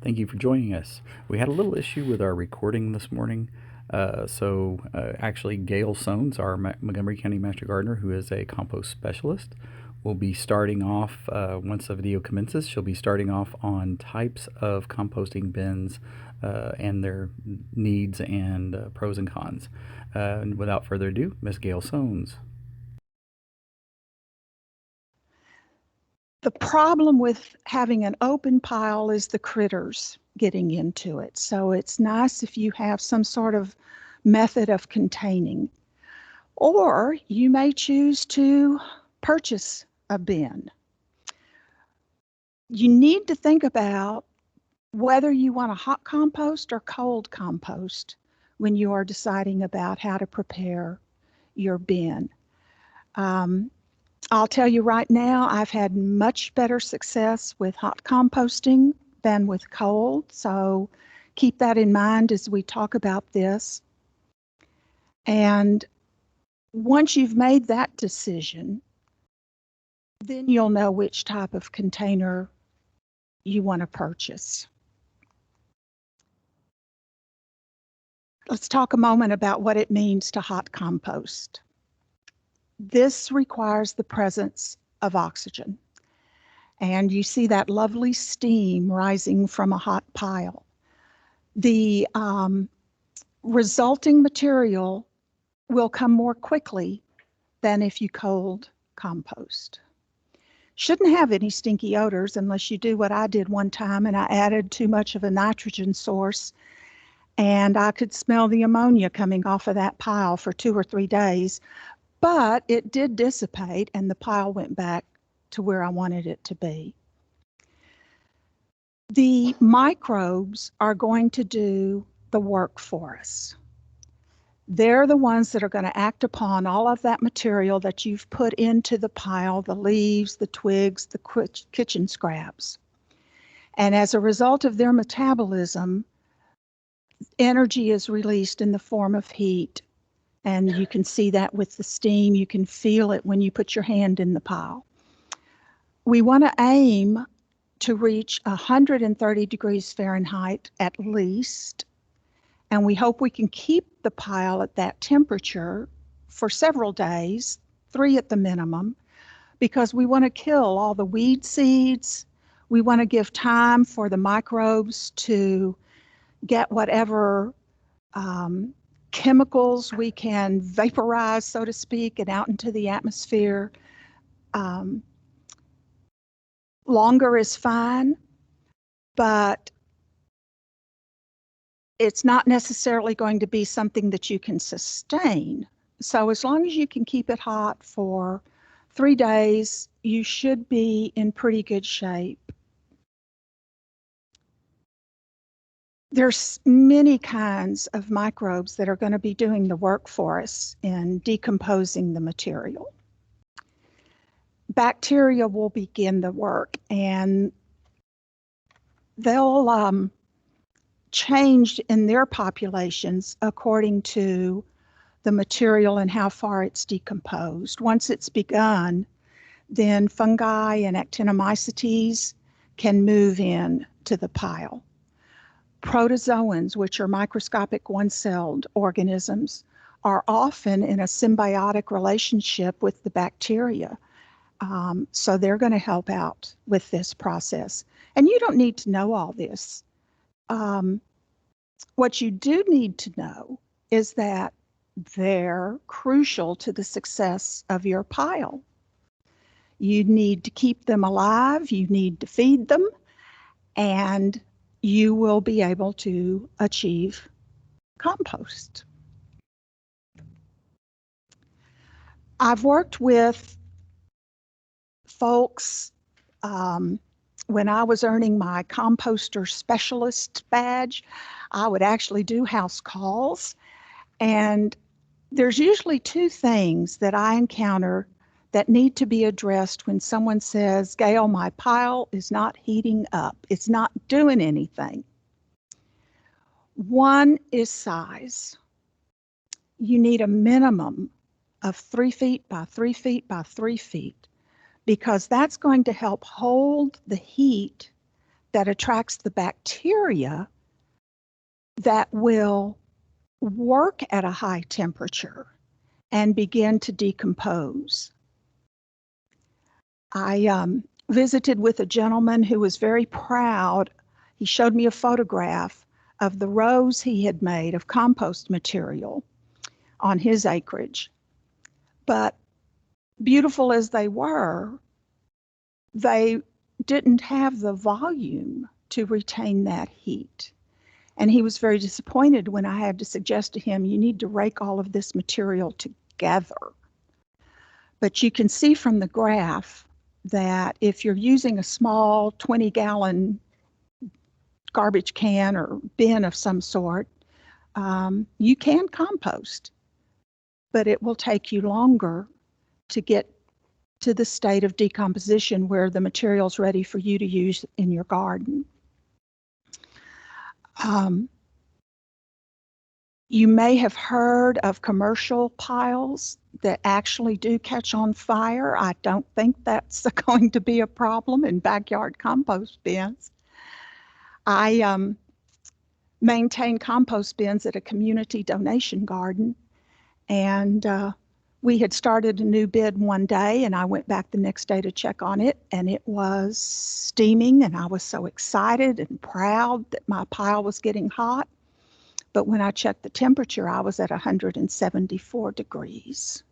Thank you for joining us. We had a little issue with our recording this morning. Actually, Gail Sones, our Montgomery County Master Gardener, who is a compost specialist, will be starting off, once the video commences, she'll be starting off on types of composting bins and their needs and pros and cons. And without further ado, Miss Gail Sones. The problem with having an open pile is the critters getting into it. So it's nice if you have some sort of method of containing. Or you may choose to purchase a bin. You need to think about whether you want a hot compost or cold compost when you are deciding about how to prepare your bin. I'll tell you right now, I've had much better success with hot composting than with cold, so keep that in mind as we talk about this. And once you've made that decision, then you'll know which type of container you want to purchase. Let's talk a moment about what it means to hot compost. This requires the presence of oxygen. And you see that lovely steam rising from a hot pile. The resulting material will come more quickly than if you cold compost. Shouldn't have any stinky odors unless you do what I did one time and I added too much of a nitrogen source and I could smell the ammonia coming off of that pile for 2 or 3 days. But it did dissipate and the pile went back to where I wanted it to be. The microbes are going to do the work for us. They're the ones that are going to act upon all of that material that you've put into the pile, the leaves, the twigs, the kitchen scraps. And as a result of their metabolism, energy is released in the form of heat. And you can see that with the steam. You can feel it when you put your hand in the pile. We want to aim to reach 130 degrees Fahrenheit at least. And we hope we can keep the pile at that temperature for several days, 3 at the minimum, because we want to kill all the weed seeds. We want to give time for the microbes to get whatever chemicals we can vaporize, so to speak, and out into the atmosphere. Longer is fine, but it's not necessarily going to be something that you can sustain. So as long as you can keep it hot for 3 days, you should be in pretty good shape. There's many kinds of microbes that are going to be doing the work for us in decomposing the material. Bacteria will begin the work and they'll change in their populations according to the material and how far it's decomposed. Once it's begun, then fungi and actinomycetes can move in to the pile. Protozoans, which are microscopic one-celled organisms, are often in a symbiotic relationship with the bacteria. So they're going to help out with this process. And you don't need to know all this. What you do need to know is that they're crucial to the success of your pile. You need to keep them alive, you need to feed them, and you will be able to achieve compost. I've worked with folks when I was earning my composter specialist badge. I would actually do house calls, and there's usually 2 things that I encounter that need to be addressed when someone says, Gail, my pile is not heating up. It's not doing anything. One is size. You need a minimum of 3 feet by 3 feet by 3 feet, because that's going to help hold the heat that attracts the bacteria that will work at a high temperature and begin to decompose. I visited with a gentleman who was very proud. He showed me a photograph of the rows he had made of compost material on his acreage. But beautiful as they were, they didn't have the volume to retain that heat. And he was very disappointed when I had to suggest to him, you need to rake all of this material together. But you can see from the graph that if you're using a small 20-gallon garbage can or bin of some sort, you can compost, but it will take you longer to get to the state of decomposition where the material's ready for you to use in your garden. You may have heard of commercial piles that actually do catch on fire. I don't think that's going to be a problem in backyard compost bins. I maintain compost bins at a community donation garden, and we had started a new bid one day, and I went back the next day to check on it, and it was steaming, and I was so excited and proud that my pile was getting hot. But when I checked the temperature, I was at 174 degrees.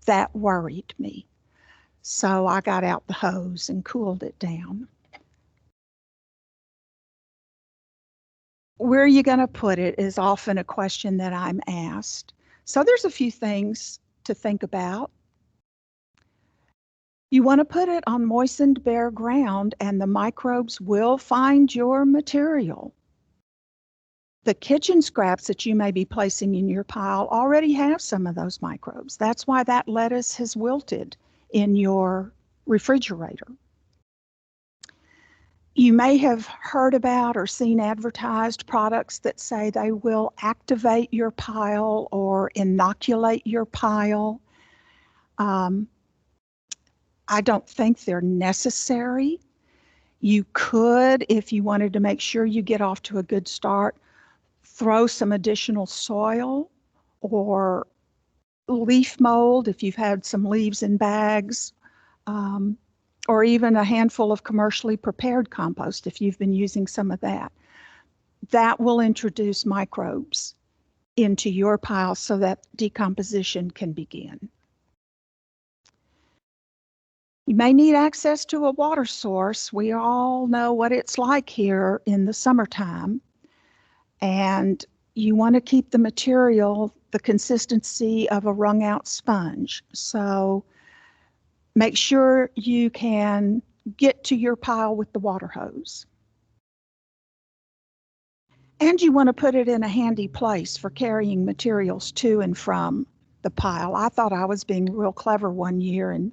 That worried me. So I got out the hose and cooled it down. Where are you going to put it is often a question that I'm asked. So there's a few things to think about. You want to put it on moistened bare ground and the microbes will find your material. The kitchen scraps that you may be placing in your pile already have some of those microbes. That's why that lettuce has wilted in your refrigerator. You may have heard about or seen advertised products that say they will activate your pile or inoculate your pile. I don't think they're necessary. You could, if you wanted to make sure you get off to a good start, throw some additional soil or leaf mold if you've had some leaves in bags, or even a handful of commercially prepared compost if you've been using some of that. That will introduce microbes into your pile so that decomposition can begin. You may need access to a water source. We all know what it's like here in the summertime. And you want to keep the material the consistency of a wrung out sponge. So make sure you can get to your pile with the water hose. And you want to put it in a handy place for carrying materials to and from the pile. I thought I was being real clever one year and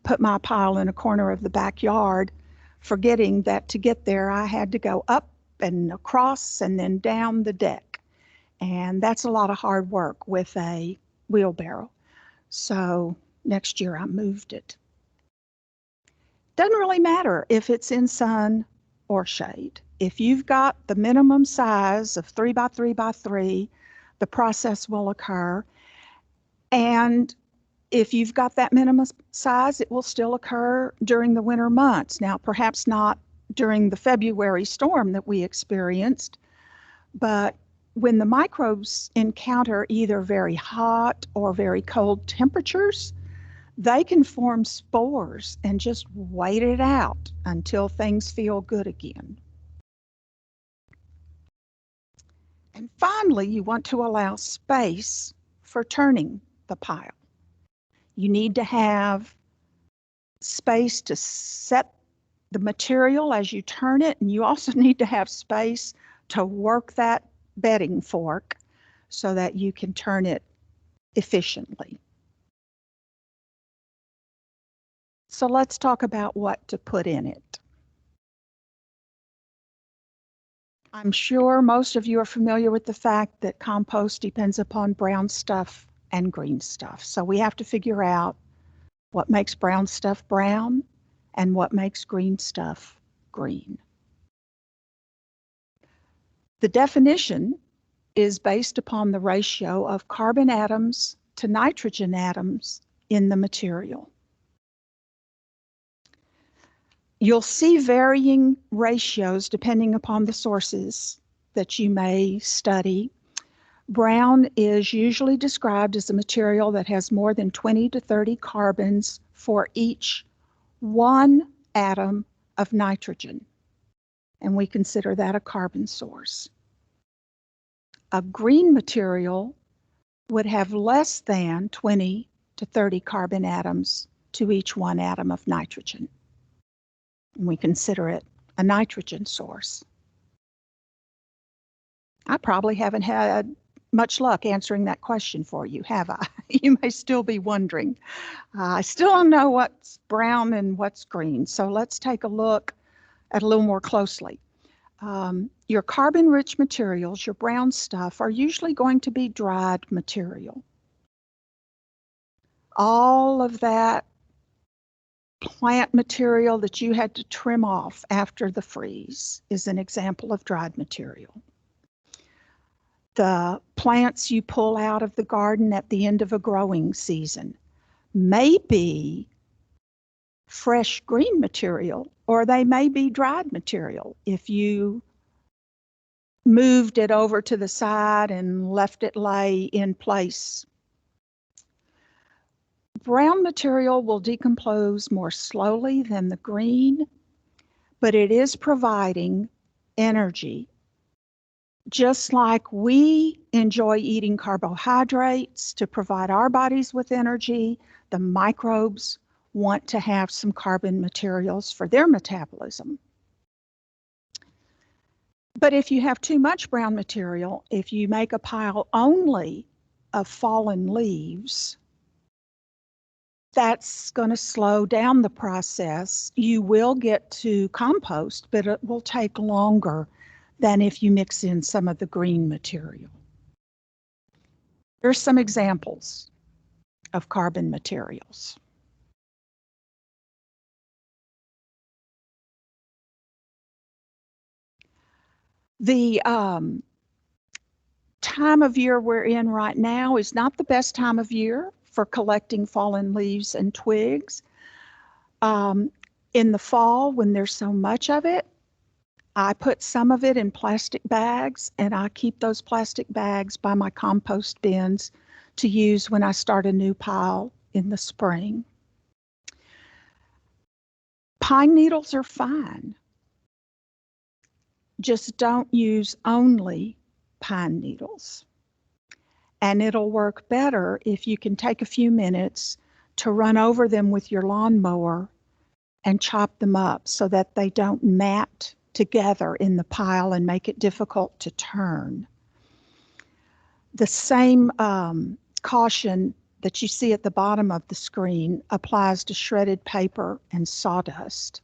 put my pile in a corner of the backyard, forgetting that to get there I had to go up and across and then down the deck. And that's a lot of hard work with a wheelbarrow. So next year I moved it. Doesn't really matter if it's in sun or shade. If you've got the minimum size of 3 by 3 by 3, the process will occur. And if you've got that minimum size, it will still occur during the winter months. Now, perhaps not during the February storm that we experienced, but when the microbes encounter either very hot or very cold temperatures, they can form spores and just wait it out until things feel good again. And finally, you want to allow space for turning the pile. You need to have space to set the material as you turn it, and you also need to have space to work that bedding fork so that you can turn it efficiently. So let's talk about what to put in it. I'm sure most of you are familiar with the fact that compost depends upon brown stuff and green stuff. So we have to figure out what makes brown stuff brown and what makes green stuff green. The definition is based upon the ratio of carbon atoms to nitrogen atoms in the material. You'll see varying ratios depending upon the sources that you may study. Brown is usually described as a material that has more than 20 to 30 carbons for each 1 atom of nitrogen, and we consider that a carbon source. A green material would have less than 20 to 30 carbon atoms to each 1 atom of nitrogen, and we consider it a nitrogen source. I probably haven't had much luck answering that question for you, have I? You may still be wondering. I still don't know what's brown and what's green, so let's take a look at a little more closely. Your carbon-rich materials, your brown stuff, are usually going to be dried material. All of that plant material that you had to trim off after the freeze is an example of dried material. The plants you pull out of the garden at the end of a growing season may be fresh green material, or they may be dried material if you moved it over to the side and left it lay in place. Brown material will decompose more slowly than the green, but it is providing energy. Just like we enjoy eating carbohydrates to provide our bodies with energy, the microbes want to have some carbon materials for their metabolism. But if you have too much brown material, if you make a pile only of fallen leaves, that's going to slow down the process. You will get to compost, but it will take longer than if you mix in some of the green material. Here's some examples of carbon materials. The time of year we're in right now is not the best time of year for collecting fallen leaves and twigs. In the fall, when there's so much of it, I put some of it in plastic bags, and I keep those plastic bags by my compost bins to use when I start a new pile in the spring. Pine needles are fine. Just don't use only pine needles. And it'll work better if you can take a few minutes to run over them with your lawnmower and chop them up so that they don't mat together in the pile and make it difficult to turn. The same caution that you see at the bottom of the screen applies to shredded paper and sawdust.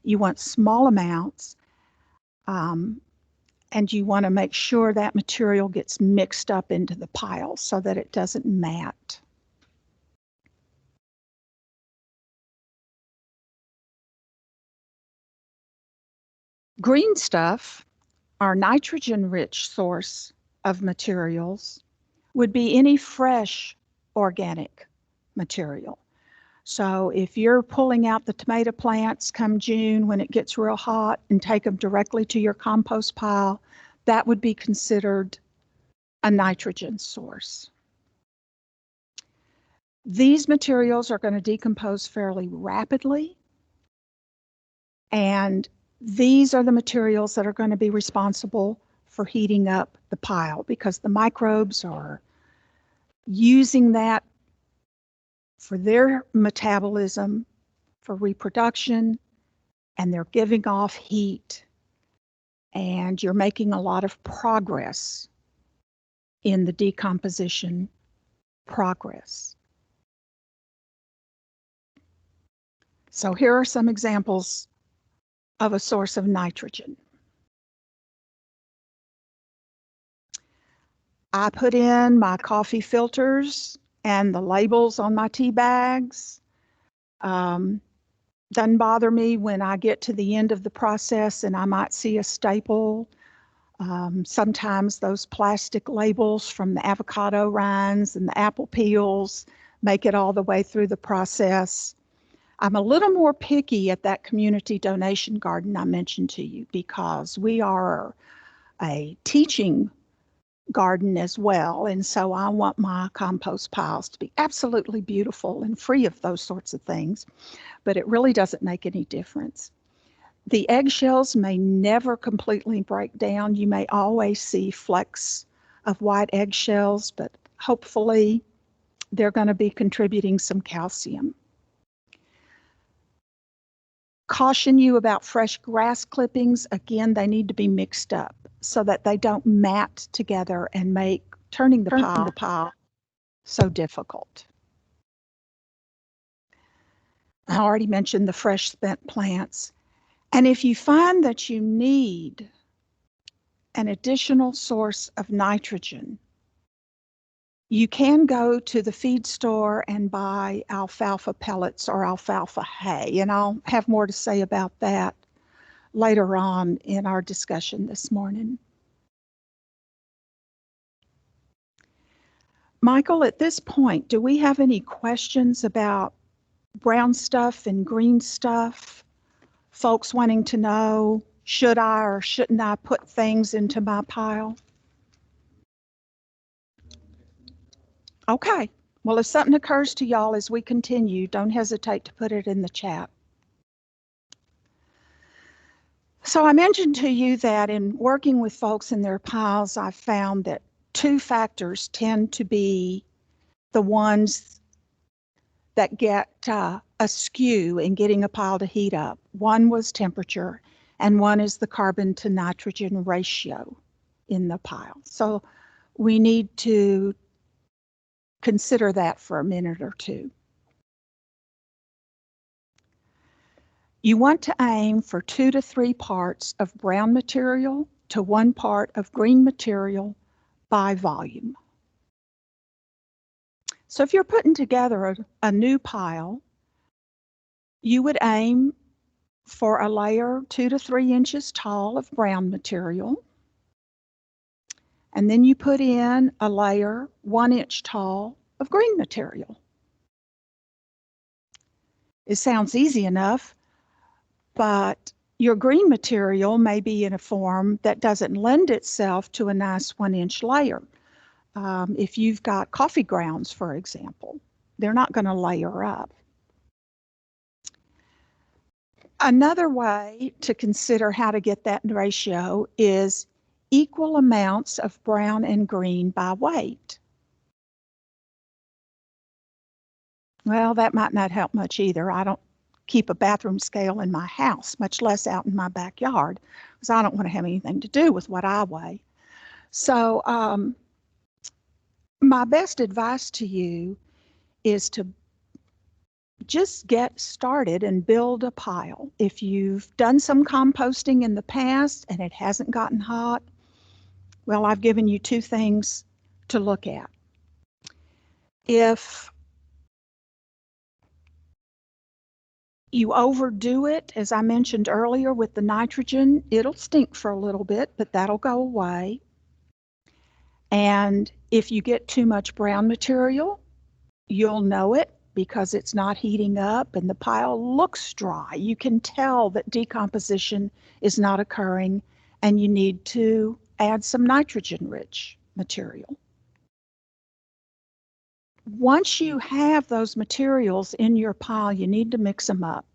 You want small amounts, and you want to make sure that material gets mixed up into the pile so that it doesn't mat. Green stuff, our nitrogen-rich source of materials, would be any fresh organic material. So if you're pulling out the tomato plants come June when it gets real hot and take them directly to your compost pile, that would be considered a nitrogen source. These materials are going to decompose fairly rapidly, and these are the materials that are going to be responsible for heating up the pile because the microbes are using that for their metabolism, for reproduction, and they're giving off heat, and you're making a lot of progress in the decomposition progress. So here are some examples of a source of nitrogen. I put in my coffee filters and the labels on my tea bags. Doesn't bother me when I get to the end of the process and I might see a staple Sometimes those plastic labels from the avocado rinds and the apple peels make it all the way through the process. I'm a little more picky at that community donation garden I mentioned to you because we are a teaching garden as well. And so I want my compost piles to be absolutely beautiful and free of those sorts of things, but it really doesn't make any difference. The eggshells may never completely break down. You may always see flecks of white eggshells, but hopefully they're going to be contributing some calcium. Caution you about fresh grass clippings. Again, they need to be mixed up so that they don't mat together and make turning the pile so difficult. I already mentioned the fresh spent plants. And if you find that you need an additional source of nitrogen, you can go to the feed store and buy alfalfa pellets or alfalfa hay. And I'll have more to say about that later on in our discussion this morning. Michael, at this point, do we have any questions about brown stuff and green stuff? Folks wanting to know, should I or shouldn't I put things into my pile? Okay. Well, if something occurs to y'all as we continue, don't hesitate to put it in the chat. So I mentioned to you that in working with folks in their piles, I found that two factors tend to be the ones that get askew in getting a pile to heat up. One was temperature, and one is the carbon to nitrogen ratio in the pile. So we need to consider that for a minute or two. You want to aim for 2 to 3 parts of brown material to 1 part of green material by volume. So if you're putting together a new pile, you would aim for a layer 2 to 3 inches tall of brown material. And then you put in a layer 1 inch tall of green material. It sounds easy enough, but your green material may be in a form that doesn't lend itself to a nice 1 inch layer. If you've got coffee grounds, for example, they're not going to layer up. Another way to consider how to get that ratio is equal amounts of brown and green by weight. Well, that might not help much either. I don't keep a bathroom scale in my house, much less out in my backyard, because I don't want to have anything to do with what I weigh. So my best advice to you is to just get started and build a pile. If you've done some composting in the past and it hasn't gotten hot, well, I've given you 2 things to look at. If you overdo it, as I mentioned earlier with the nitrogen, it'll stink for a little bit, but that'll go away. And if you get too much brown material, you'll know it because it's not heating up and the pile looks dry. You can tell that decomposition is not occurring and you need to add some nitrogen-rich material. Once you have those materials in your pile, you need to mix them up.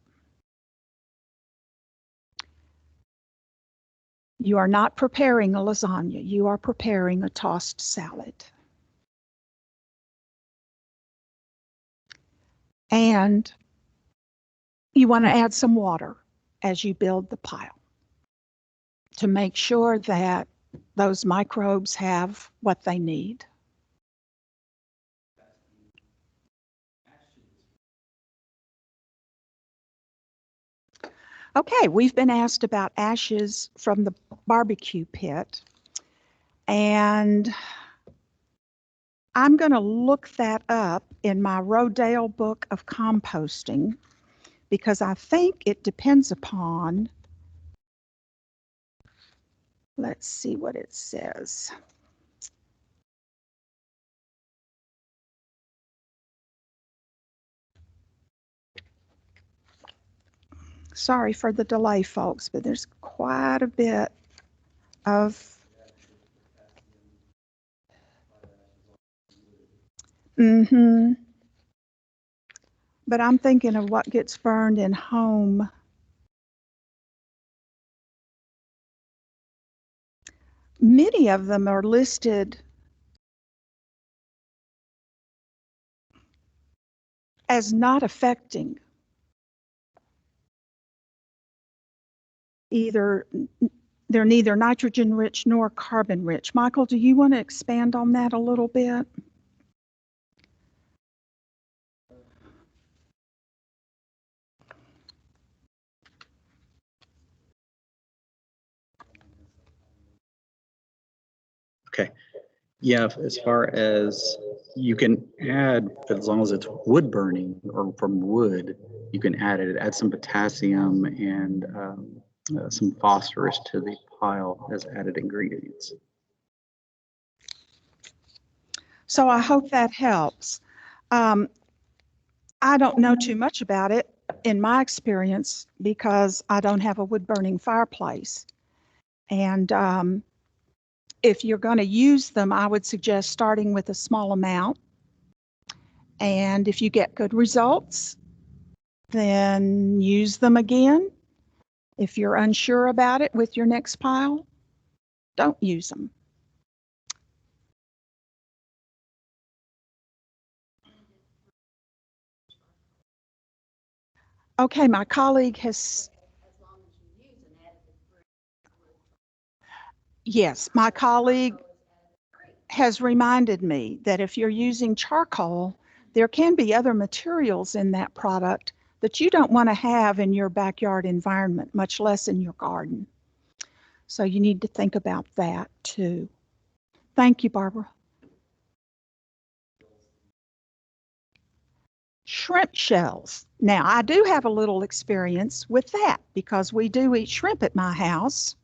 You are not preparing a lasagna. You are preparing a tossed salad. And you want to add some water as you build the pile to make sure that those microbes have what they need. Okay, we've been asked about ashes from the barbecue pit, and I'm going to look that up in my Rodale book of composting because I think it depends upon Let's see what it says. Sorry for the delay, folks, but there's quite a bit of But I'm thinking of what gets burned in home. Many of them are listed as not affecting either. They're neither nitrogen rich nor carbon rich. Michael, do you want to expand on that a little bit? Okay. Yeah, as far as you can add, as long as it's wood burning or from wood, you can add it. Add some potassium and some phosphorus to the pile as added ingredients. So I hope that helps. I don't know too much about it in my experience because I don't have a wood burning fireplace. And if you're going to use them, I would suggest starting with a small amount. And if you get good results, then use them again. If you're unsure about it with your next pile, don't use them. Okay, my colleague has. Yes, my colleague has reminded me that if you're using charcoal, there can be other materials in that product that you don't want to have in your backyard environment, much less in your garden. So you need to think about that too. Thank you, Barbara. Shrimp shells. Now, I do have a little experience with that because we do eat shrimp at my house.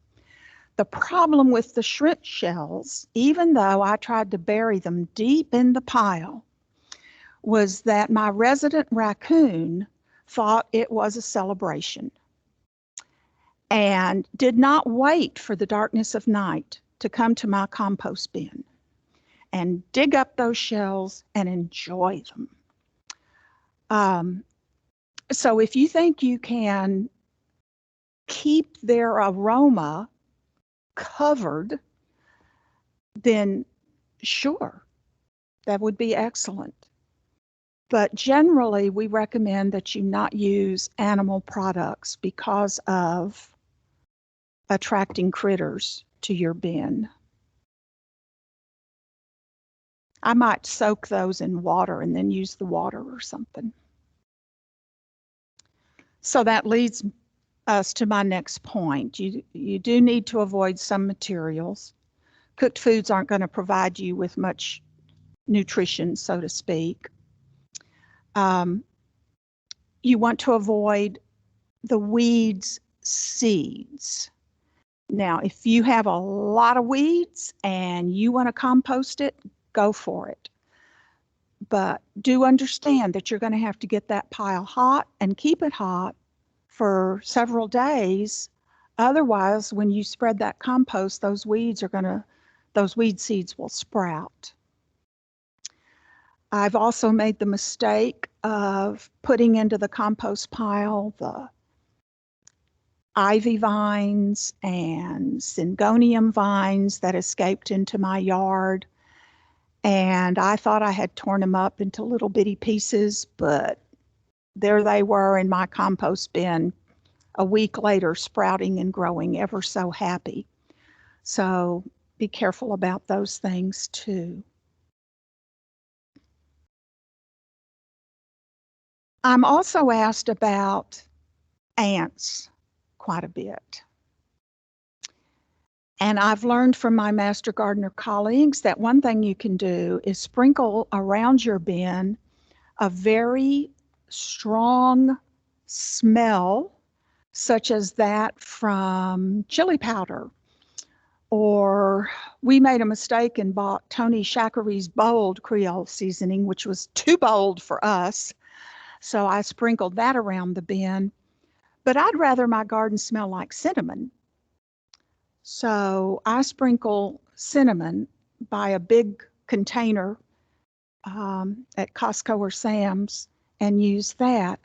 The problem with the shrimp shells, even though I tried to bury them deep in the pile, was that my resident raccoon thought it was a celebration and did not wait for the darkness of night to come to my compost bin and dig up those shells and enjoy them. So if you think you can keep their aroma covered, then sure, that would be excellent. But generally, we recommend that you not use animal products because of attracting critters to your bin. I might soak those in water and then use the water or something. So that leads us to my next point. You do need to avoid some materials. Cooked foods aren't going to provide you with much nutrition, so to speak. You want to avoid the weeds seeds. Now, if you have a lot of weeds and you want to compost it, go for it. But do understand that you're going to have to get that pile hot and keep it hot for several days. Otherwise, when you spread that compost, those weed seeds will sprout. I've also made the mistake of putting into the compost pile the ivy vines and syngonium vines that escaped into my yard. And I thought I had torn them up into little bitty pieces, but there they were in my compost bin a week later, sprouting and growing ever so happy. So be careful about those things too. I'm also asked about ants quite a bit. And I've learned from my master gardener colleagues that one thing you can do is sprinkle around your bin a very strong smell, such as that from chili powder Or we made a mistake and bought Tony Chachere's bold Creole seasoning, which was too bold for us. So I sprinkled that around the bin. But I'd rather my garden smell like cinnamon. So I sprinkle cinnamon by a big container at Costco or Sam's and use that.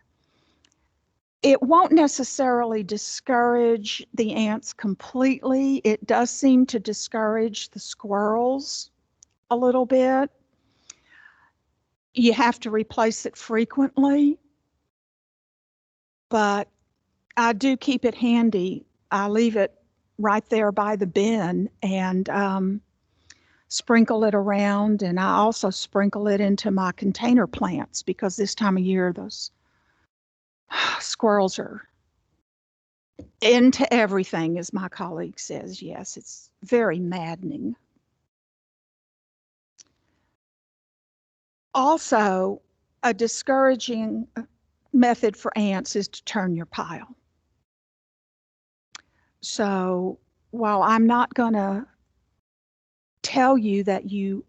It won't necessarily discourage the ants completely. It does seem to discourage the squirrels a little bit. You have to replace it frequently, but I do keep it handy. I leave it right there by the bin and sprinkle it around, and I also sprinkle it into my container plants because this time of year those squirrels are into everything, as my colleague says. Yes, it's very maddening. Also, a discouraging method for ants is to turn your pile. So while I'm not going to tell you that you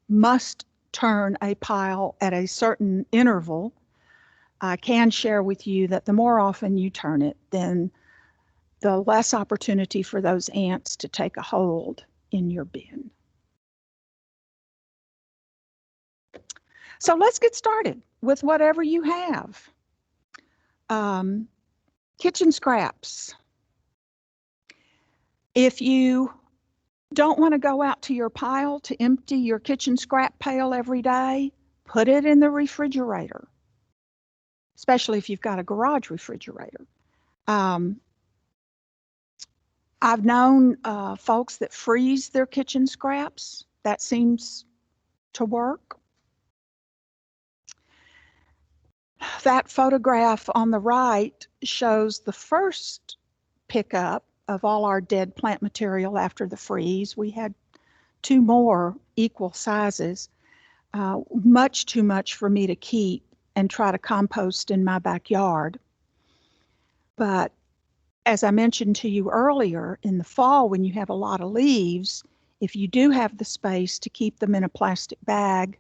must turn a pile at a certain interval, I can share with you that the more often you turn it, then the less opportunity for those ants to take a hold in your bin. So let's get started with whatever you have. Kitchen scraps. If you don't want to go out to your pile to empty your kitchen scrap pail every day, put it in the refrigerator, especially if you've got a garage refrigerator. I've known folks that freeze their kitchen scraps. That seems to work. That photograph on the right shows the first pickup of all our dead plant material after the freeze. We had 2 more equal sizes, much too much for me to keep and try to compost in my backyard. But as I mentioned to you earlier, in the fall when you have a lot of leaves, if you do have the space to keep them in a plastic bag,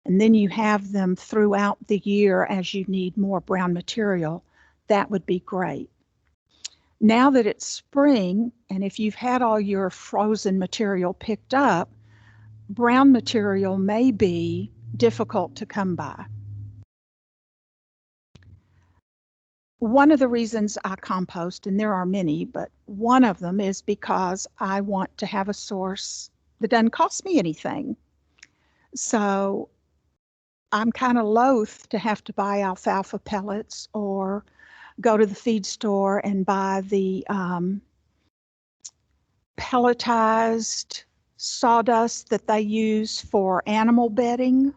and then you have them throughout the year as you need more brown material, that would be great. Now that it's spring, and if you've had all your frozen material picked up, brown material may be difficult to come by. One of the reasons I compost, and there are many, but one of them is because I want to have a source that doesn't cost me anything. So I'm kind of loath to have to buy alfalfa pellets or go to the feed store and buy the pelletized sawdust that they use for animal bedding.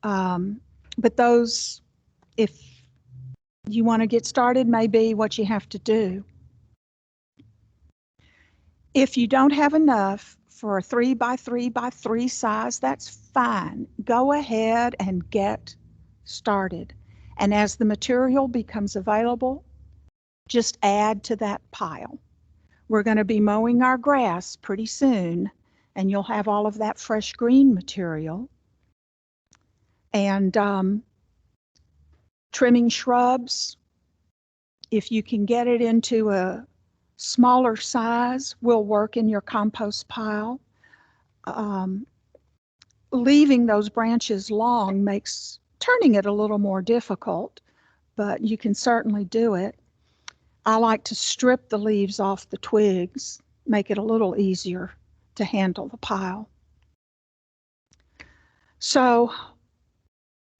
But those, if you want to get started, may be what you have to do. If you don't have enough for a 3x3x3 size, that's fine. Go ahead and get started. And as the material becomes available, just add to that pile. We're going to be mowing our grass pretty soon, and you'll have all of that fresh green material. And trimming shrubs, if you can get it into a smaller size, will work in your compost pile. Leaving those branches long makes turning it a little more difficult, but you can certainly do it. I like to strip the leaves off the twigs, make it a little easier to handle the pile. So,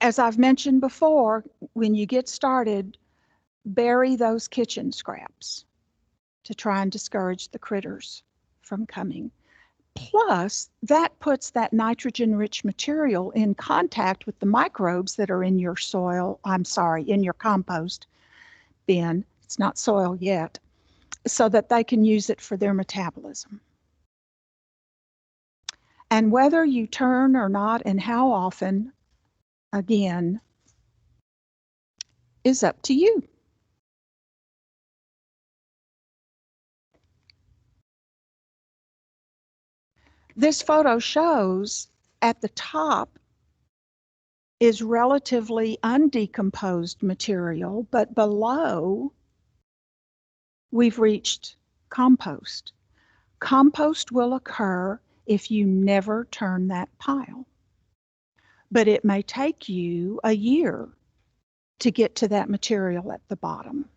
as I've mentioned before, when you get started, bury those kitchen scraps to try and discourage the critters from coming. Plus, that puts that nitrogen-rich material in contact with the microbes that are in your soil, in your compost bin. It's not soil yet, so that they can use it for their metabolism. And whether you turn or not and how often, again, is up to you. This photo shows at the top is relatively undecomposed material, but below we've reached compost. Compost will occur if you never turn that pile, but it may take you a year to get to that material at the bottom.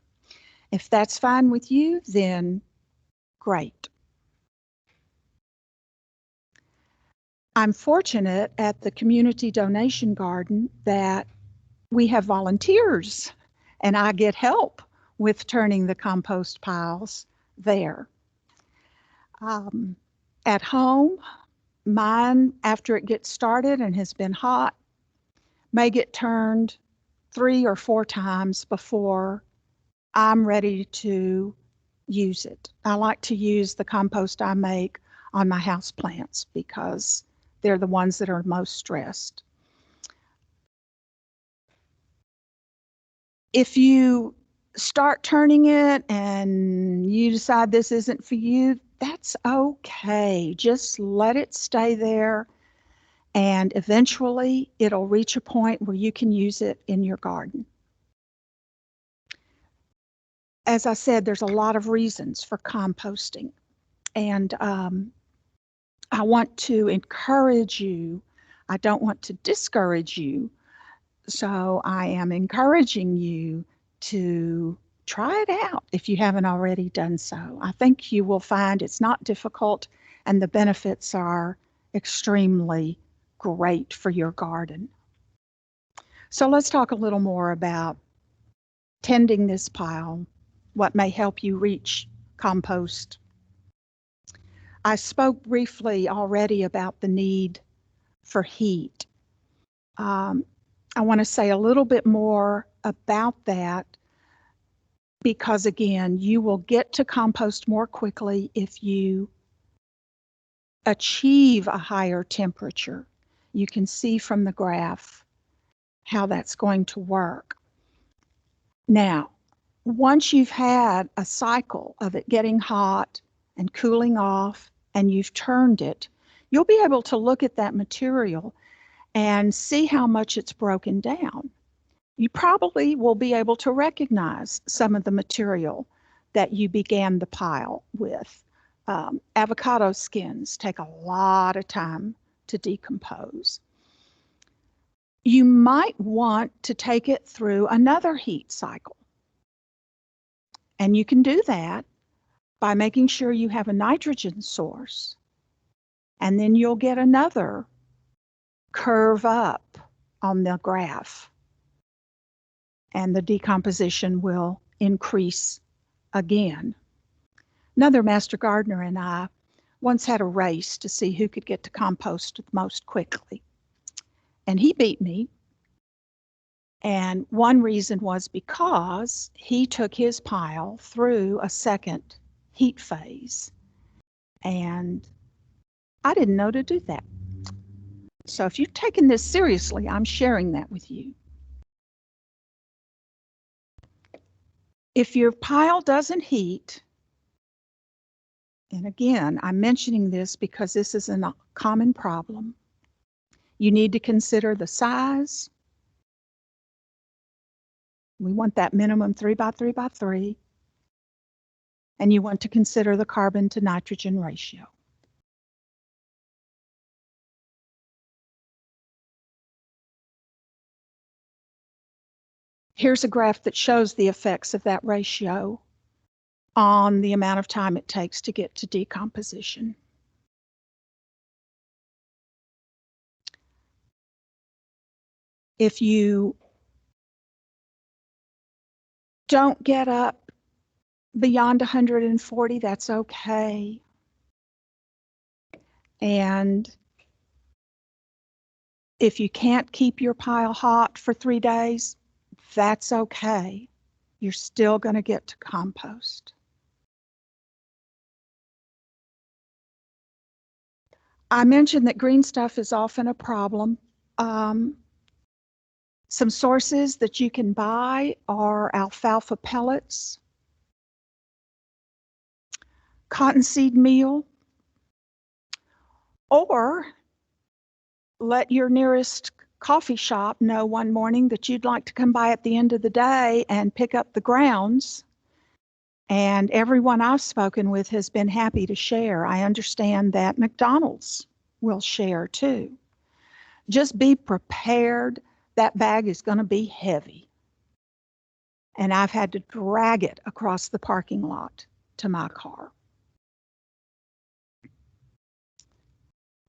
If that's fine with you, then great. I'm fortunate at the community donation garden that we have volunteers and I get help with turning the compost piles there. At home, mine, after it gets started and has been hot, may get turned 3 or 4 times before I'm ready to use it. I like to use the compost I make on my house plants because they're the ones that are most stressed. If you start turning it and you decide this isn't for you, that's okay. Just let it stay there, and eventually it'll reach a point where you can use it in your garden. As I said, there's a lot of reasons for composting, and I want to encourage you. I don't want to discourage you, so I am encouraging you to try it out if you haven't already done so. I think you will find it's not difficult and the benefits are extremely great for your garden. So let's talk a little more about tending this pile, what may help you reach compost. I spoke briefly already about the need for heat. I want to say a little bit more about that because, again, you will get to compost more quickly if you achieve a higher temperature. You can see from the graph how that's going to work. Now, once you've had a cycle of it getting hot and cooling off and you've turned it, you'll be able to look at that material and see how much it's broken down. You probably will be able to recognize some of the material that you began the pile with. Avocado skins take a lot of time to decompose. You might want to take it through another heat cycle. And you can do that by making sure you have a nitrogen source. And then you'll get another curve up on the graph. And the decomposition will increase again. Another master gardener and I once had a race to see who could get to compost most quickly. And he beat me. And one reason was because he took his pile through a second heat phase. And I didn't know to do that. So if you've taken this seriously, I'm sharing that with you. If your pile doesn't heat, and again, I'm mentioning this because this is a common problem, you need to consider the size. We want that minimum 3 by 3 by 3. And you want to consider the carbon to nitrogen ratio. Here's a graph that shows the effects of that ratio on the amount of time it takes to get to decomposition. If you don't get up beyond 140, that's okay. And if you can't keep your pile hot for 3 days, that's okay. You're still going to get to compost. I mentioned that green stuff is often a problem. Some sources that you can buy are alfalfa pellets, cottonseed meal, Or let your nearest coffee shop know one morning that you'd like to come by at the end of the day and pick up the grounds. And everyone I've spoken with has been happy to share. I understand that McDonald's will share too. Just be prepared. That bag is going to be heavy. And I've had to drag it across the parking lot to my car.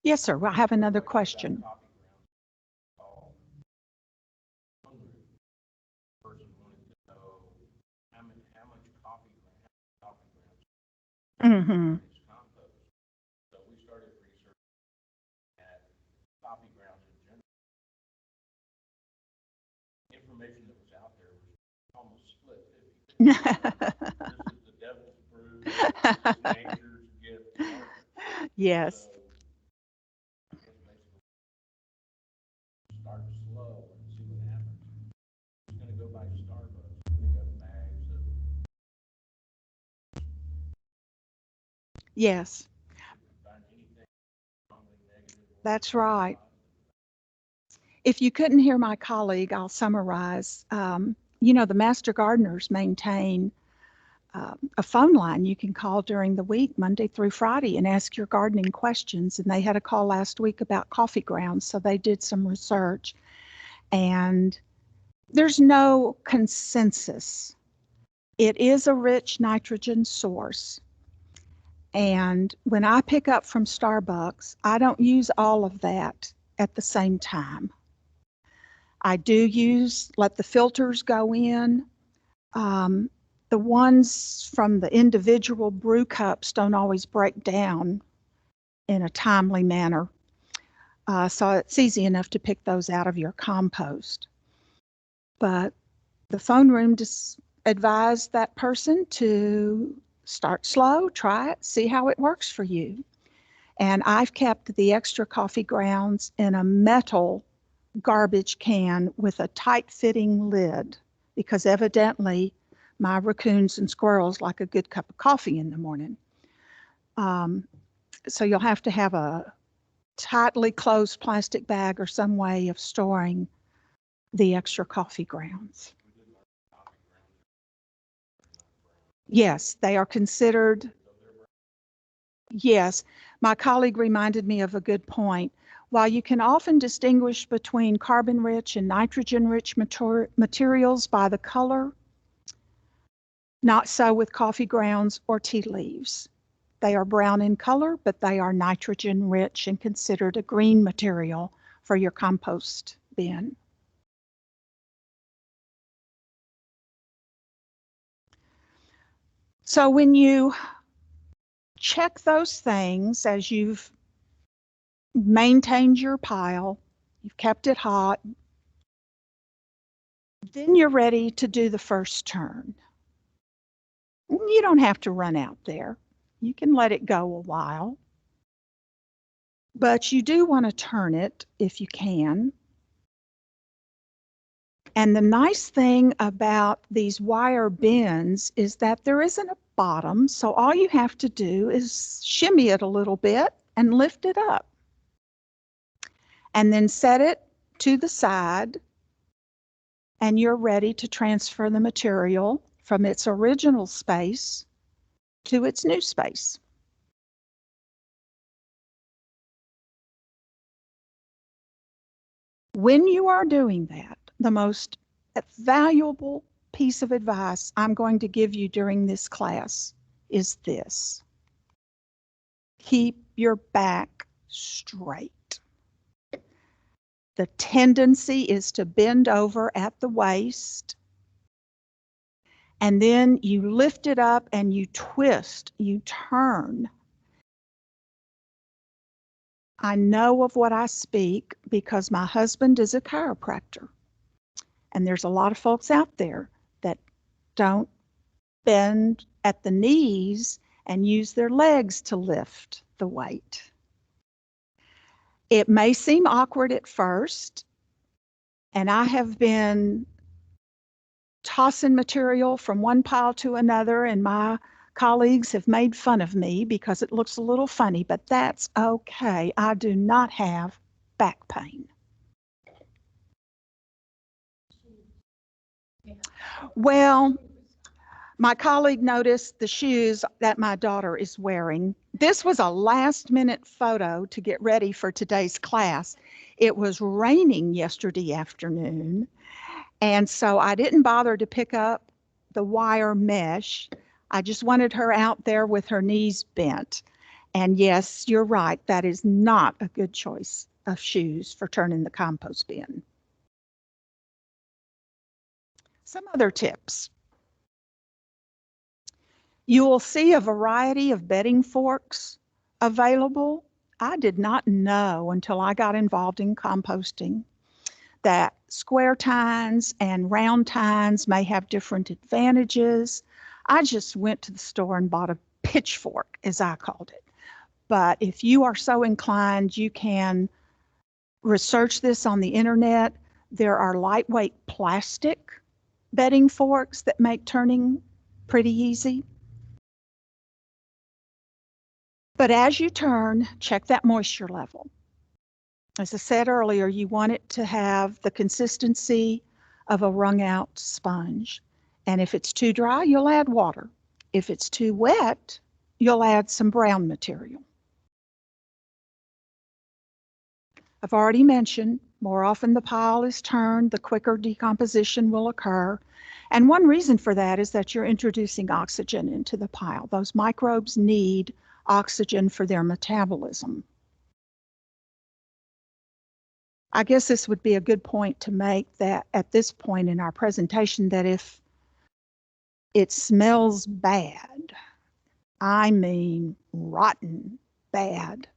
Yes, sir. I have another question. Mm-hmm. Yes. Yes, that's right. If you couldn't hear my colleague, I'll summarize. The master gardeners maintain a phone line you can call during the week, Monday through Friday, and ask your gardening questions. And they had a call last week about coffee grounds, so they did some research. And there's no consensus. It is a rich nitrogen source. And when I pick up from Starbucks, I don't use all of that at the same time. I do let the filters go in. Um, the ones from the individual brew cups don't always break down in a timely manner. So it's easy enough to pick those out of your compost. But the phone room just advised that person to start slow, try it, see how it works for you. And I've kept the extra coffee grounds in a metal garbage can with a tight fitting lid because evidently my raccoons and squirrels like a good cup of coffee in the morning. Um, so you'll have to have a tightly closed plastic bag or some way of storing the extra coffee grounds. Yes, they are considered. Yes, my colleague reminded me of a good point. While you can often distinguish between carbon-rich and nitrogen-rich materials by the color, not so with coffee grounds or tea leaves. They are brown in color, but they are nitrogen-rich and considered a green material for your compost bin. So when you check those things as you've maintained your pile, you've kept it hot, then you're ready to do the first turn. You don't have to run out there. You can let it go a while. But you do want to turn it if you can. And the nice thing about these wire bins is that there isn't a bottom, so all you have to do is shimmy it a little bit and lift it up. And then set it to the side, and you're ready to transfer the material from its original space to its new space. When you are doing that, the most valuable piece of advice I'm going to give you during this class is this. Keep your back straight. The tendency is to bend over at the waist, and then you lift it up and you twist, you turn. I know of what I speak because my husband is a chiropractor. And there's a lot of folks out there that don't bend at the knees and use their legs to lift the weight. It may seem awkward at first, and I have been tossing material from one pile to another in my Colleagues have made fun of me because it looks a little funny, but that's okay. I do not have back pain. Well, my colleague noticed the shoes that my daughter is wearing. This was a last-minute photo to get ready for today's class. It was raining yesterday afternoon, and so I didn't bother to pick up the wire mesh. I just wanted her out there with her knees bent. And yes, you're right, that is not a good choice of shoes for turning the compost bin. Some other tips. You will see a variety of bedding forks available. I did not know until I got involved in composting that square tines and round tines may have different advantages. I just went to the store and bought a pitchfork, as I called it. But if you are so inclined, you can research this on the internet. There are lightweight plastic bedding forks that make turning pretty easy. But as you turn, check that moisture level. As I said earlier, you want it to have the consistency of a wrung out sponge. And if it's too dry, you'll add water. If it's too wet, you'll add some brown material. I've already mentioned, more often the pile is turned, the quicker decomposition will occur. And one reason for that is that you're introducing oxygen into the pile. Those microbes need oxygen for their metabolism. I guess this would be a good point to make that at this point in our presentation, that if it smells bad, I mean rotten bad,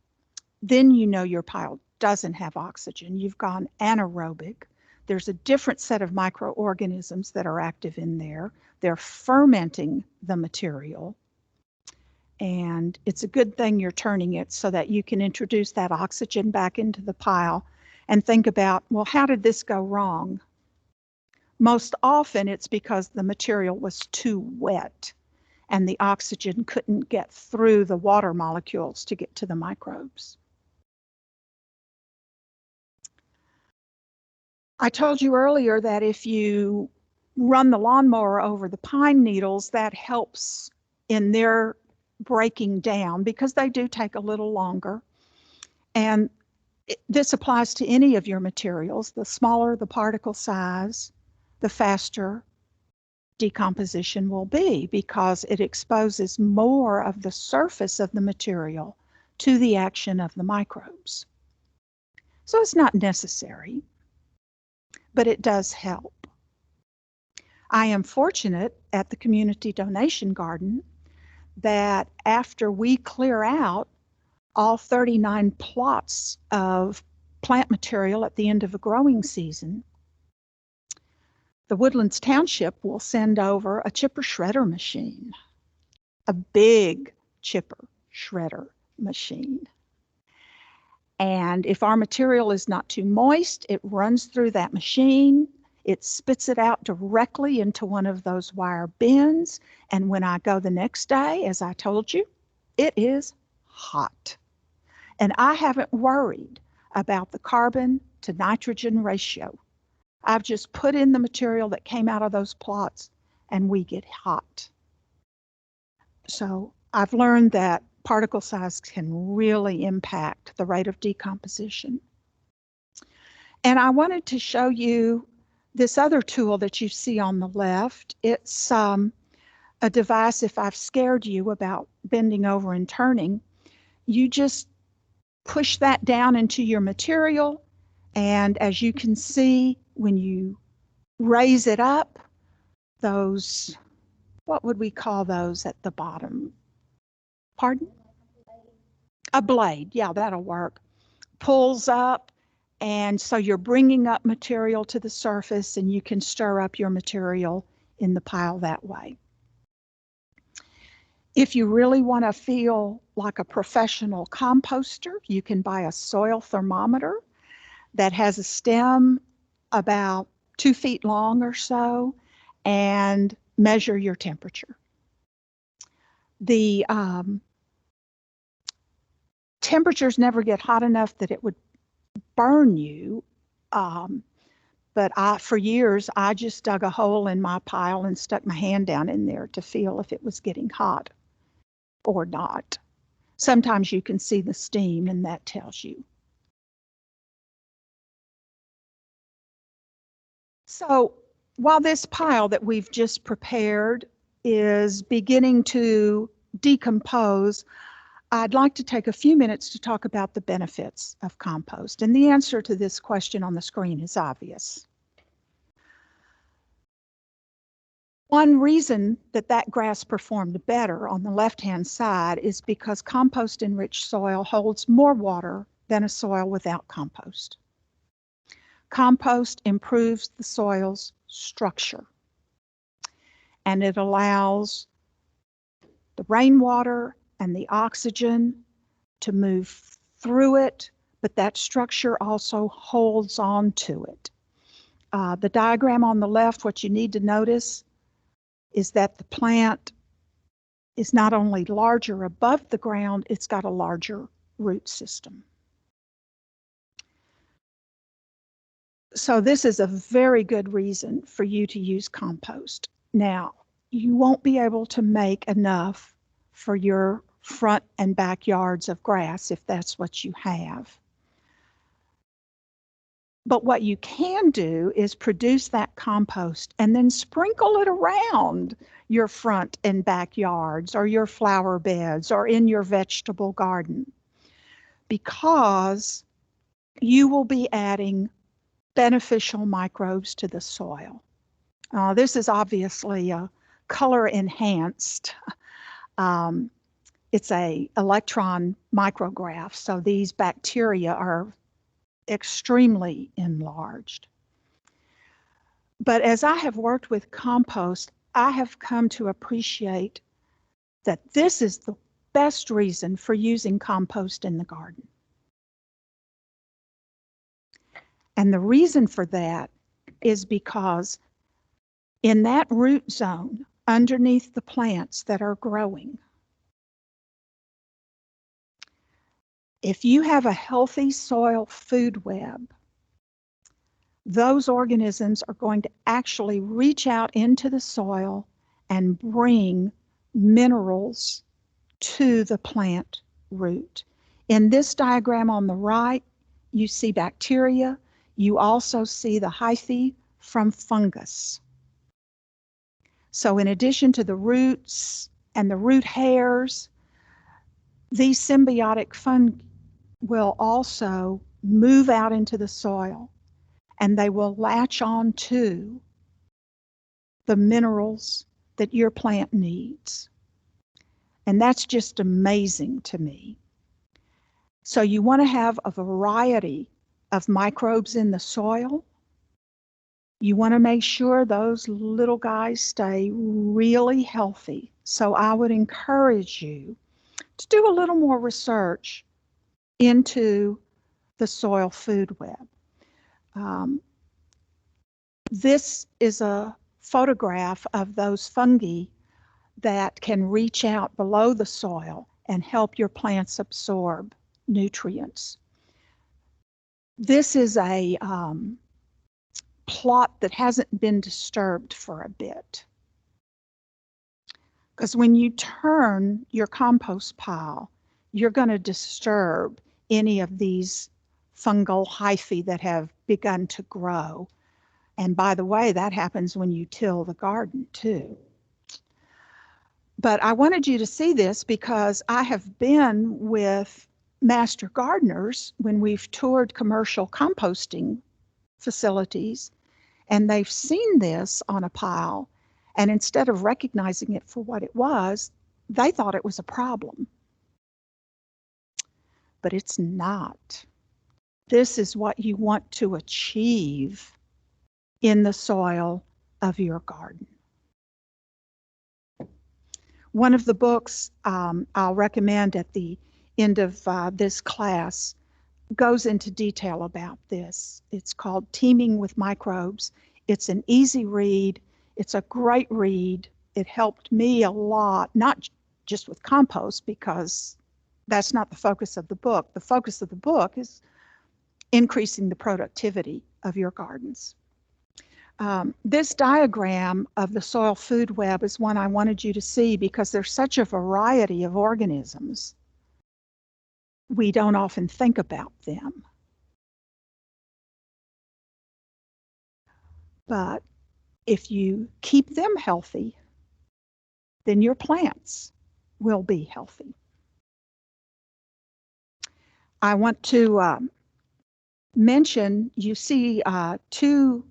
then you know your pile doesn't have oxygen. You've gone anaerobic. There's a different set of microorganisms that are active in there. They're fermenting the material. And it's a good thing you're turning it so that you can introduce that oxygen back into the pile and think about, well, how did this go wrong? Most often it's because the material was too wet and the oxygen couldn't get through the water molecules to get to the microbes. I told you earlier that if you run the lawnmower over the pine needles, that helps in their breaking down because they do take a little longer. And this applies to any of your materials. The smaller the particle size, the faster decomposition will be because it exposes more of the surface of the material to the action of the microbes. So it's not necessary, but it does help. I am fortunate at the community donation garden that after we clear out all 39 plots of plant material at the end of a growing season, the Woodlands Township will send over a chipper shredder machine, a big chipper shredder machine. And if our material is not too moist, it runs through that machine. It spits it out directly into one of those wire bins. And when I go the next day, as I told you, it is hot. And I haven't worried about the carbon to nitrogen ratio. I've just put in the material that came out of those plots and we get hot. So I've learned that particle size can really impact the rate of decomposition. And I wanted to show you this other tool that you see on the left. It's a device, if I've scared you about bending over and turning, you just push that down into your material. And as you can see, when you raise it up, those, what would we call those at the bottom? Pardon? A blade, yeah, that'll work. Pulls up, and so you're bringing up material to the surface and you can stir up your material in the pile that way. If you really want to feel like a professional composter, you can buy a soil thermometer that has a stem about 2 feet long or so and measure your temperature. The temperatures never get hot enough that it would burn you. But for years, I just dug a hole in my pile and stuck my hand down in there to feel if it was getting hot or not. Sometimes you can see the steam, and that tells you. So while this pile that we've just prepared is beginning to decompose, I'd like to take a few minutes to talk about the benefits of compost. And the answer to this question on the screen is obvious. One reason that grass performed better on the left-hand side is because compost-enriched soil holds more water than a soil without compost. Compost improves the soil's structure, and it allows the rainwater and the oxygen to move through it, but that structure also holds on to it. The diagram on the left, what you need to notice is that the plant is not only larger above the ground, it's got a larger root system. So this is a very good reason for you to use compost. Now, you won't be able to make enough for your front and backyards of grass if that's what you have. But what you can do is produce that compost and then sprinkle it around your front and backyards or your flower beds or in your vegetable garden, because you will be adding beneficial microbes to the soil. This is obviously a color enhanced. It's a electron micrograph, so these bacteria are extremely enlarged. But as I have worked with compost, I have come to appreciate that this is the best reason for using compost in the garden. And the reason for that is because in that root zone, underneath the plants that are growing, if you have a healthy soil food web, those organisms are going to actually reach out into the soil and bring minerals to the plant root. In this diagram on the right, you see bacteria. You also see the hyphae from fungus. So in addition to the roots and the root hairs, these symbiotic fungi will also move out into the soil, and they will latch on to the minerals that your plant needs. And that's just amazing to me. So you want to have a variety of microbes in the soil. You want to make sure those little guys stay really healthy. So I would encourage you to do a little more research into the soil food web. This is a photograph of those fungi that can reach out below the soil and help your plants absorb nutrients. This is a plot that hasn't been disturbed for a bit. Because when you turn your compost pile, you're going to disturb any of these fungal hyphae that have begun to grow. And by the way, that happens when you till the garden too. But I wanted you to see this because I have been with master gardeners when we've toured commercial composting facilities, and they've seen this on a pile, and instead of recognizing it for what it was, they thought it was a problem. But it's not. This is what you want to achieve in the soil of your garden. One of the books I'll recommend at the end of this class goes into detail about this. It's called Teeming with Microbes. It's an easy read. It's a great read. It helped me a lot, not just with compost, because that's not the focus of the book. The focus of the book is increasing the productivity of your gardens. This diagram of the soil food web is one I wanted you to see because there's such a variety of organisms. We don't often think about them. But if you keep them healthy, then your plants will be healthy. I want to mention, you see two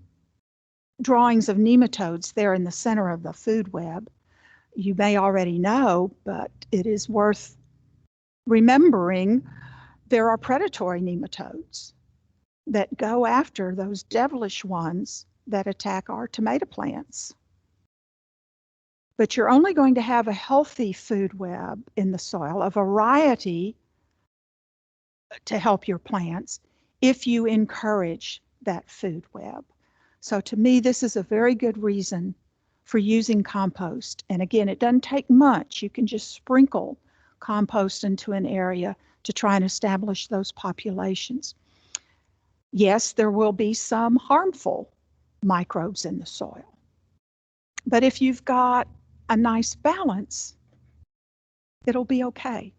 drawings of nematodes there in the center of the food web. You may already know, but it is worth remembering there are predatory nematodes that go after those devilish ones that attack our tomato plants. But you're only going to have a healthy food web in the soil, a variety to help your plants, if you encourage that food web. So to me, this is a very good reason for using compost. And again, it doesn't take much. You can just sprinkle compost into an area to try and establish those populations. Yes, there will be some harmful microbes in the soil. But if you've got a nice balance, it'll be okay.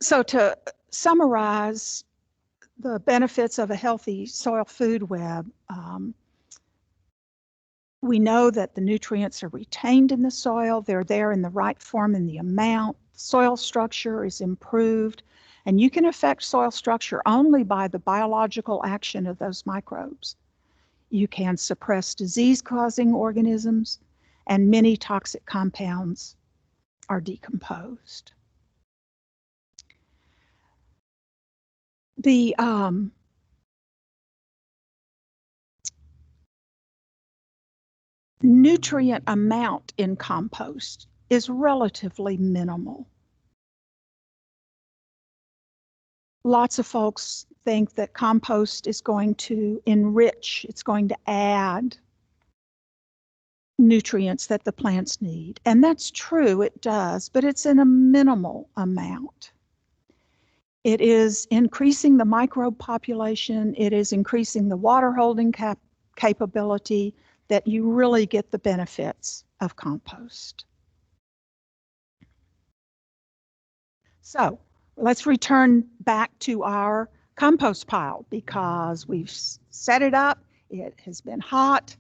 So to summarize the benefits of a healthy soil food web, we know that the nutrients are retained in the soil, they're there in the right form and the amount, soil structure is improved, and you can affect soil structure only by the biological action of those microbes. You can suppress disease-causing organisms, and many toxic compounds are decomposed. The nutrient amount in compost is relatively minimal. Lots of folks think that compost is going to enrich, it's going to add nutrients that the plants need. And that's true, it does, but it's in a minimal amount. It is increasing the microbe population, it is increasing the water holding capability, that you really get the benefits of compost. So let's return back to our compost pile because we've set it up, it has been hot,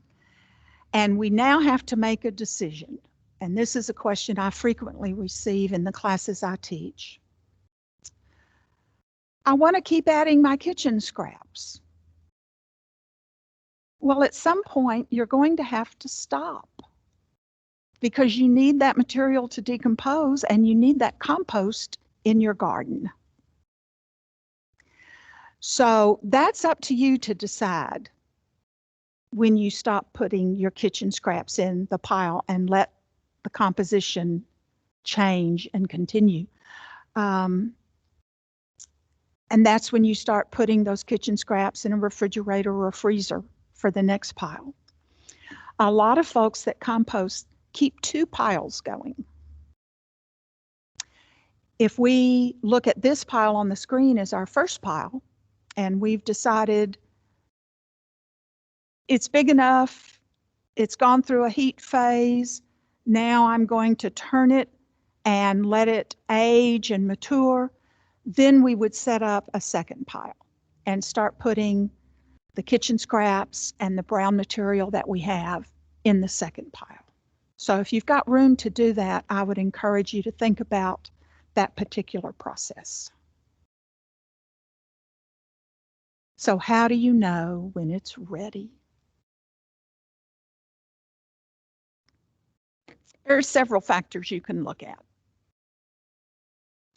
and we now have to make a decision. And this is a question I frequently receive in the classes I teach. I want to keep adding my kitchen scraps. Well, at some point, you're going to have to stop because you need that material to decompose and you need that compost in your garden. So that's up to you to decide when you stop putting your kitchen scraps in the pile and let the composition change and continue. And that's when you start putting those kitchen scraps in a refrigerator or a freezer for the next pile. A lot of folks that compost keep two piles going. If we look at this pile on the screen as our first pile, and we've decided it's big enough, it's gone through a heat phase, now I'm going to turn it and let it age and mature, then we would set up a second pile and start putting the kitchen scraps and the brown material that we have in the second pile. So if you've got room to do that, I would encourage you to think about that particular process. So how do you know when it's ready? There are several factors you can look at.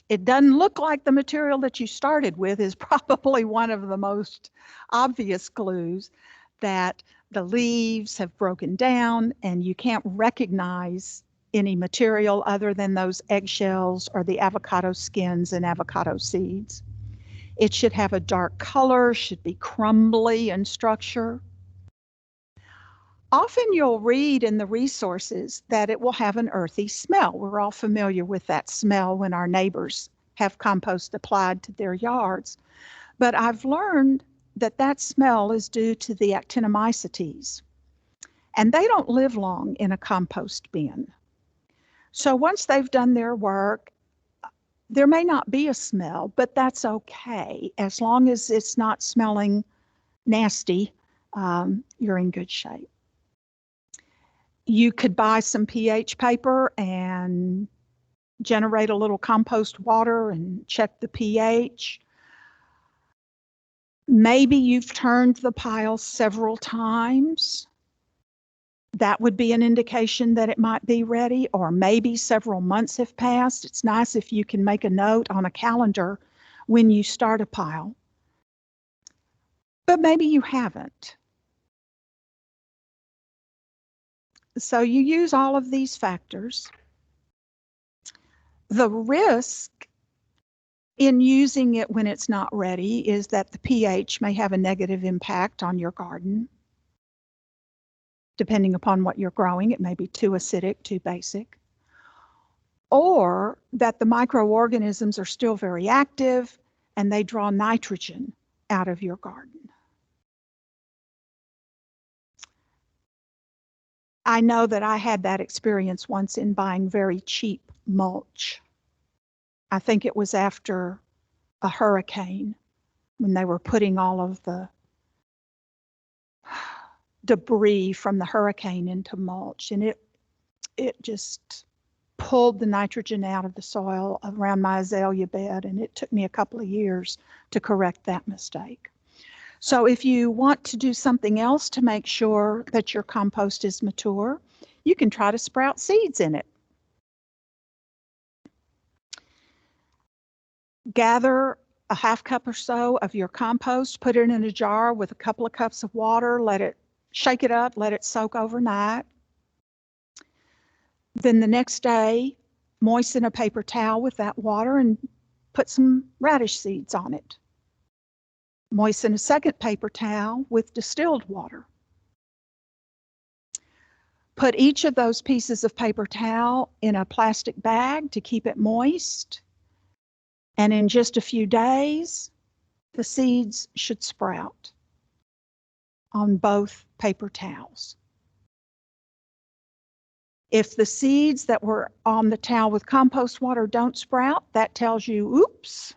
It doesn't look like the material that you started with is probably one of the most obvious clues that the leaves have broken down and you can't recognize any material other than those eggshells or the avocado skins and avocado seeds. It should have a dark color, should be crumbly in structure. Often you'll read in the resources that it will have an earthy smell. We're all familiar with that smell when our neighbors have compost applied to their yards. But I've learned that that smell is due to the actinomycetes, and they don't live long in a compost bin. So once they've done their work, there may not be a smell, but that's okay. As long as it's not smelling nasty, you're in good shape. You could buy some pH paper and generate a little compost water and check the pH. Maybe you've turned the pile several times. That would be an indication that it might be ready, or maybe several months have passed. It's nice if you can make a note on a calendar when you start a pile. But maybe you haven't. So you use all of these factors. The risk in using it when it's not ready is that the pH may have a negative impact on your garden. Depending upon what you're growing, it may be too acidic, too basic. Or that the microorganisms are still very active and they draw nitrogen out of your garden. I know that I had that experience once in buying very cheap mulch. I think it was after a hurricane when they were putting all of the debris from the hurricane into mulch, and it just pulled the nitrogen out of the soil around my azalea bed, and it took me a couple of years to correct that mistake. So if you want to do something else to make sure that your compost is mature, you can try to sprout seeds in it. Gather a half cup or so of your compost, put it in a jar with a couple of cups of water, shake it up, let it soak overnight. Then the next day, moisten a paper towel with that water and put some radish seeds on it. Moisten a second paper towel with distilled water. Put each of those pieces of paper towel in a plastic bag to keep it moist. And in just a few days, the seeds should sprout on both paper towels. If the seeds that were on the towel with compost water don't sprout, that tells you, oops,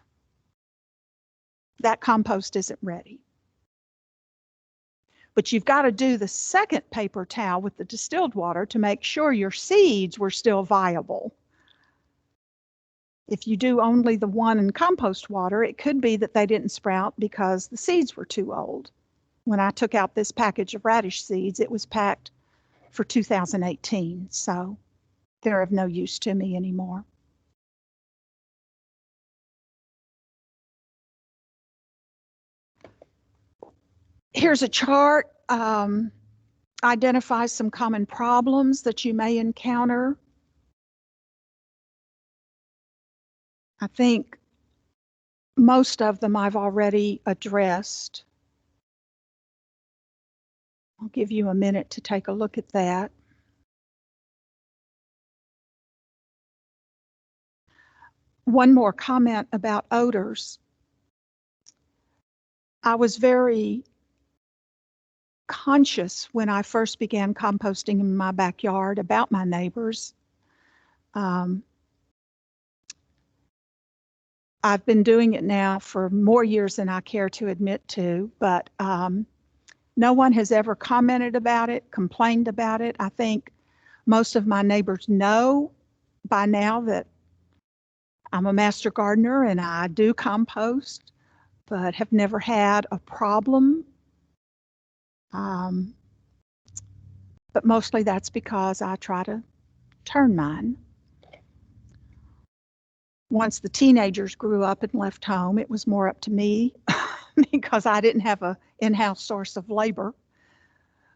that compost isn't ready. But you've got to do the second paper towel with the distilled water to make sure your seeds were still viable. If you do only the one in compost water, it could be that they didn't sprout because the seeds were too old. When I took out this package of radish seeds, it was packed for 2018, so they're of no use to me anymore. Here's a chart. Identifies some common problems that you may encounter. I think most of them I've already addressed. I'll give you a minute to take a look at that. One more comment about odors. I was very conscious when I first began composting in my backyard about my neighbors. I've been doing it now for more years than I care to admit to, but no one has ever commented about it, complained about it. I think most of my neighbors know by now that I'm a master gardener and I do compost, but have never had a problem. But mostly that's because I try to turn mine. Once the teenagers grew up and left home, it was more up to me because I didn't have an in-house source of labor,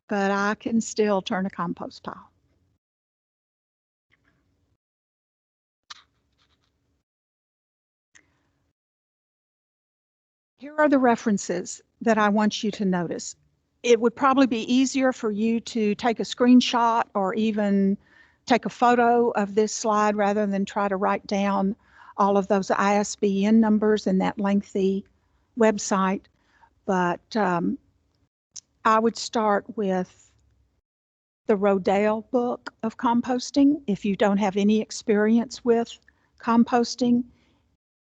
but I can still turn a compost pile. Here are the references that I want you to notice. it would probably be easier for you to take a screenshot or even take a photo of this slide rather than try to write down all of those ISBN numbers in that lengthy website. But I would start with the Rodale book of composting. If you don't have any experience with composting,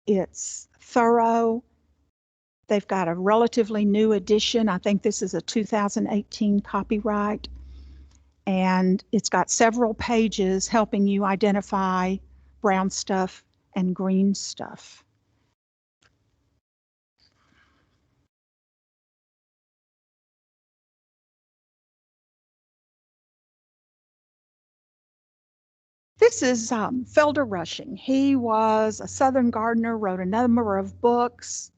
it's thorough. They've got a relatively new edition. I think this is a 2018 copyright. And it's got several pages helping you identify brown stuff and green stuff. This is Felder Rushing. He was a Southern gardener, wrote a number of books,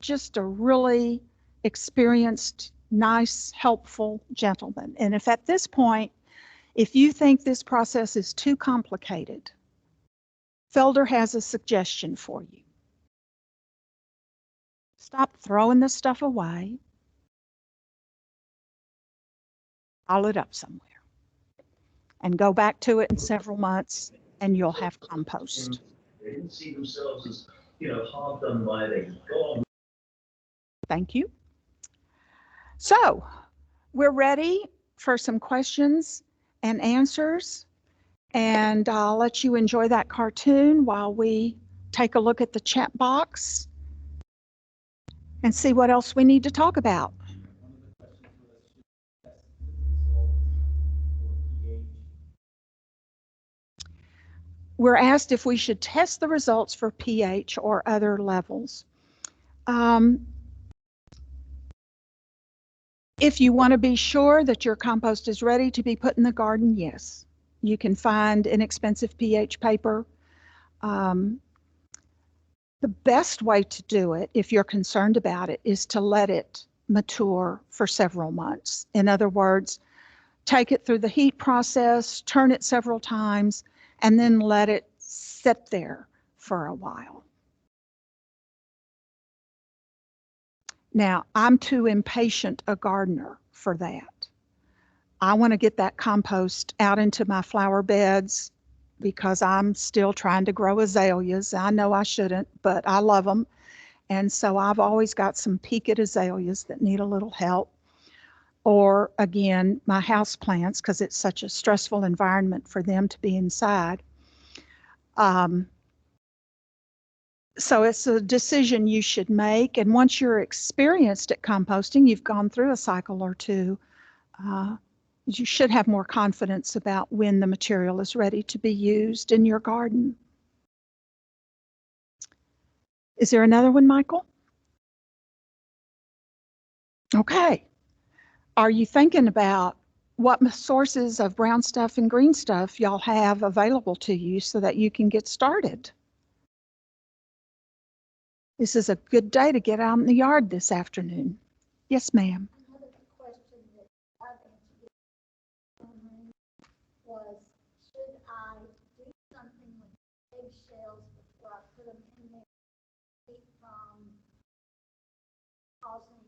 just a really experienced, nice, helpful gentleman. And if at this point, if you think this process is too complicated, Felder has a suggestion for you. Stop throwing this stuff away. Pile it up somewhere. And go back to it in several months, and you'll have compost. They didn't see themselves as, hard done by. They go on. Thank you. So we're ready for some questions and answers, and I'll let you enjoy that cartoon while we take a look at the chat box and see what else we need to talk about. We're asked if we should test the results for pH or other levels. If you want to be sure that your compost is ready to be put in the garden, yes. You can find inexpensive pH paper. The best way to do it, if you're concerned about it, is to let it mature for several months. In other words, take it through the heat process, turn it several times, and then let it sit there for a while. Now, I'm too impatient a gardener for that. I want to get that compost out into my flower beds because I'm still trying to grow azaleas. I know I shouldn't, but I love them. And so I've always got some peaked azaleas that need a little help. Or again, my house plants, because it's such a stressful environment for them to be inside. So it's a decision you should make. And once you're experienced at composting, you've gone through a cycle or two, you should have more confidence about when the material is ready to be used in your garden. Is there another one, Michael? Okay. Are you thinking about what sources of brown stuff and green stuff y'all have available to you so that you can get started? This is a good day to get out in the yard this afternoon. Yes, ma'am. Another question that I've answered was, should I do something with eggshells before I put them in there to keep from causing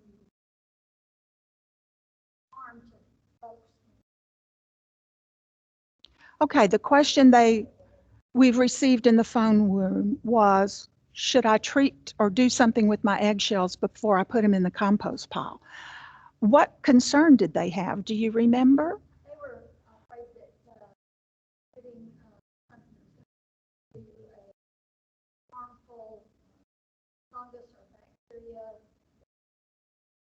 harm to folks? Okay, the question we've received in the phone room was, should I treat or do something with my eggshells before I put them in the compost pile? What concern did they have? Do you remember? They were afraid that putting something to a harmful fungus or bacteria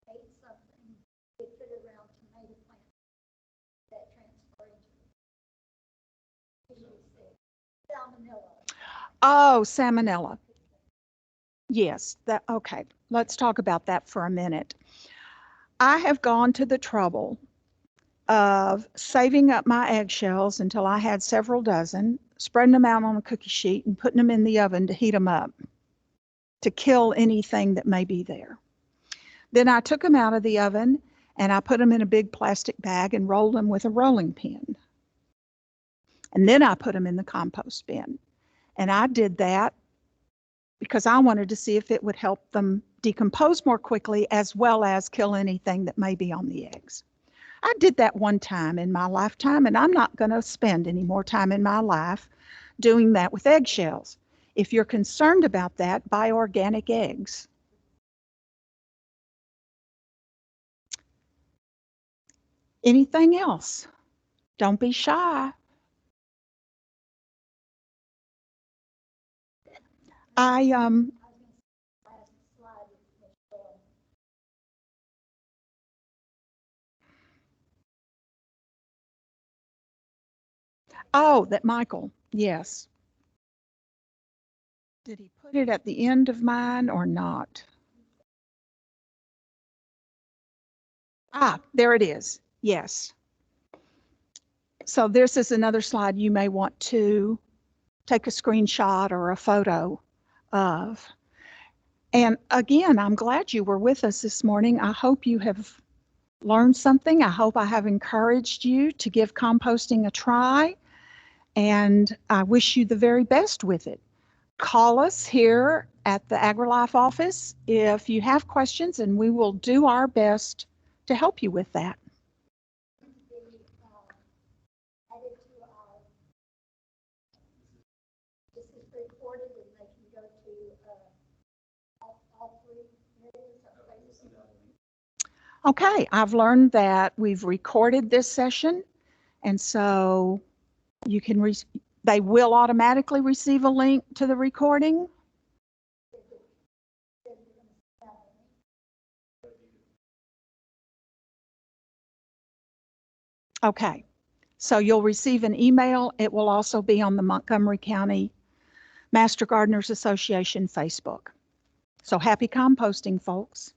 ate something, they put it around tomato plants that transfer into salmonella. Oh, salmonella. Yes, okay. Let's talk about that for a minute. I have gone to the trouble of saving up my eggshells until I had several dozen, spreading them out on a cookie sheet and putting them in the oven to heat them up to kill anything that may be there. Then I took them out of the oven and I put them in a big plastic bag and rolled them with a rolling pin. And then I put them in the compost bin. And I did that because I wanted to see if it would help them decompose more quickly as well as kill anything that may be on the eggs. I did that one time in my lifetime, and I'm not going to spend any more time in my life doing that with eggshells. If you're concerned about that, buy organic eggs. Anything else? Don't be shy. Oh, that Michael, yes. Did he put it at the end of mine or not? Ah, there it is. Yes. So this is another slide you may want to take a screenshot or a photo of. And again, I'm glad you were with us this morning. I hope you have learned something. I hope I have encouraged you to give composting a try, and I wish you the very best with it. Call us here at the AgriLife office if you have questions, and we will do our best to help you with that. This is recorded and they can go to all three areas or places. Okay, I've learned that we've recorded this session, and so you can they will automatically receive a link to the recording. Okay, so you'll receive an email. It will also be on the Montgomery County Master Gardeners Association Facebook. So happy composting, folks.